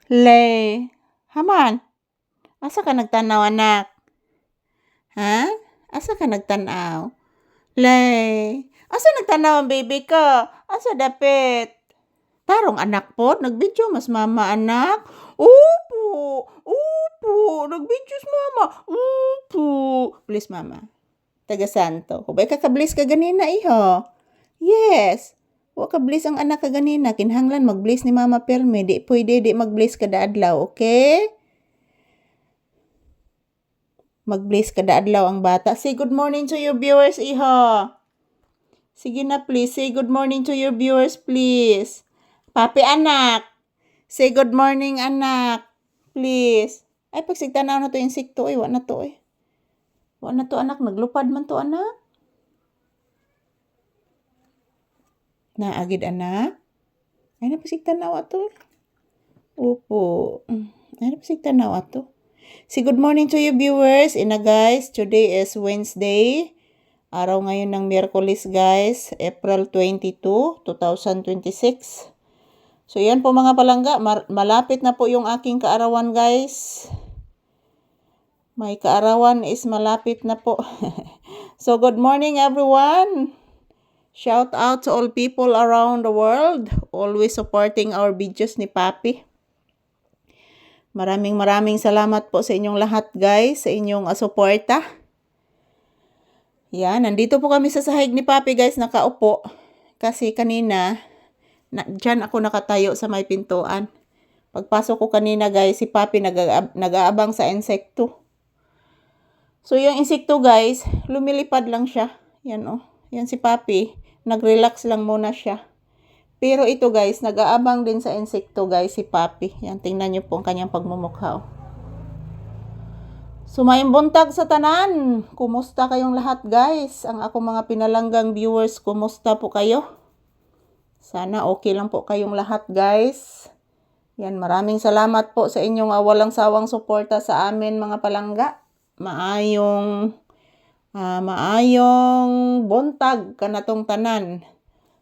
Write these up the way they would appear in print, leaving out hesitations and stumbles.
Le, haman, asa ka nagtanaw anak? Ha? Asa ka nagtanaw? Le, asa nagtanaw ang baby ka? Asa dapit? Tarong anak po, nagbidyo mas mama anak. Upo, nagbidyos mama. Upo. Please mama. Taga Santo. Hubay ka kablis ka ganina iho. Yes. Wa ka bliss ang anak ka ganina. Kinhanglan mag-bliss ni mama perme. Di pwede di mag-bliss kada adlaw, okay? Mag-bliss kada adlaw ang bata. Say good morning to your viewers iho. Sige na please. Say good morning to your viewers please. Papi anak. Say good morning anak. Please. Ay pagsigtanaw na to insekto ay wa na to eh. Wa na to anak, naglupad man to anak. Naagid anak. Ay napagsigtanaw ato. Opo. Ay napagsigtanaw ato. Say good morning to you viewers. Ina guys, today is Wednesday. Araw ngayon ng Miyerkules guys, April 22, 2026. So yan po mga palangga, malapit na po yung aking kaarawan guys. My kaarawan is malapit na po. So good morning everyone. Shout out to all people around the world, always supporting our videos ni Papi. Maraming salamat po sa inyong lahat guys, sa inyong suporta. Yan, nandito po kami sa sahig ni Papi guys, nakaupo. Kasi kanina, dyan ako nakatayo sa may pintuan. Pagpasok ko kanina guys, si Papi nag-aabang sa insekto. So yung insekto guys, lumilipad lang siya. Yan oh, yan si Papi. Nag-relax lang muna siya. Pero ito guys, nag-aabang din sa insekto guys si Papi. Yan, tingnan nyo po ang kanyang pagmumukha. So mayong buntag sa tanan. Kumusta kayong lahat guys? Ang ako mga pinalanggang viewers, kumusta po kayo? Sana okay lang po kayong lahat guys. Yan, maraming salamat po sa inyong walang sawang suporta sa amin mga palangga. Maayong buntag kanatong tanan.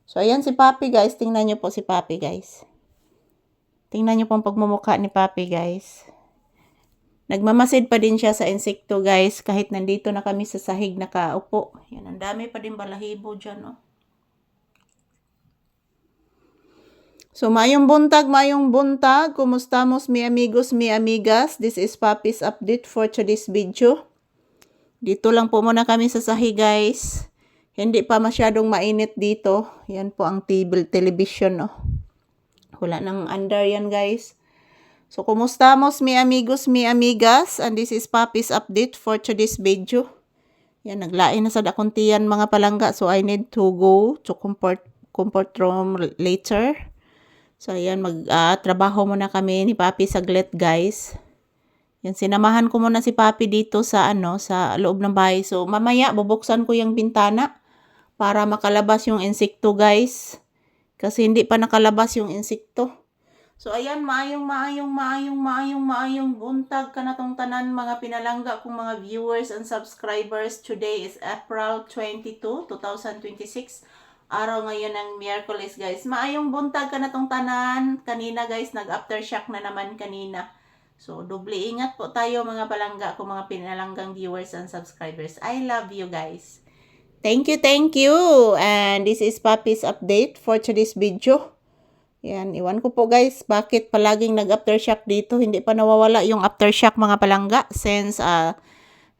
So, ayan si Papi guys. Tingnan nyo po si Papi guys. Tingnan nyo po ang pagmumukha ni Papi guys. Nagmamasid pa din siya sa insekto guys. Kahit nandito na kami sa sahig nakaupo. Yan, ang dami pa din balahibo dyan oh. So, mayong buntag. Kumusta mos mi amigos, mi amigas? This is Papi's update for today's video. Dito lang po muna kami sa sahig guys. Hindi pa masyadong mainit dito. Yan po ang television, no? Wala nang under yan, guys. So, kumusta mos mi amigos, mi amigas? And this is Papi's update for today's video. Yan, naglain na sa dakuntiyan mga palangga. So, I need to go to comfort room later. So, ayan, trabaho muna kami ni Papi saglit, guys. Yan, sinamahan ko muna si Papi dito sa sa loob ng bahay. So, mamaya bubuksan ko yung bintana para makalabas yung insekto, guys. Kasi hindi pa nakalabas yung insekto. So, ayan, maayong buntag ka na tong tanan mga pinalangga kong mga viewers and subscribers. Today is April 22, 2026. Araw ngayon ng Miyerkules, guys. Maayong buntag ka na tong tanan. Kanina, guys, nag-aftershock na naman kanina. So, doble ingat po tayo mga palangga kung mga pinalanggang viewers and subscribers. I love you guys. Thank you. And this is Papi's update for today's video. Yan, iwan ko po guys, bakit palaging nag-aftershock dito. Hindi pa nawawala yung aftershock mga palangga since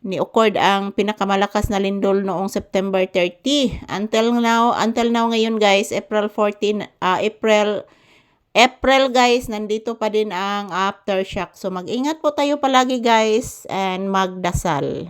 ni-occurred ang pinakamalakas na lindol noong September 30. Until now ngayon guys, April 14, April guys, nandito pa din ang aftershock. So mag-ingat po tayo palagi guys and magdasal.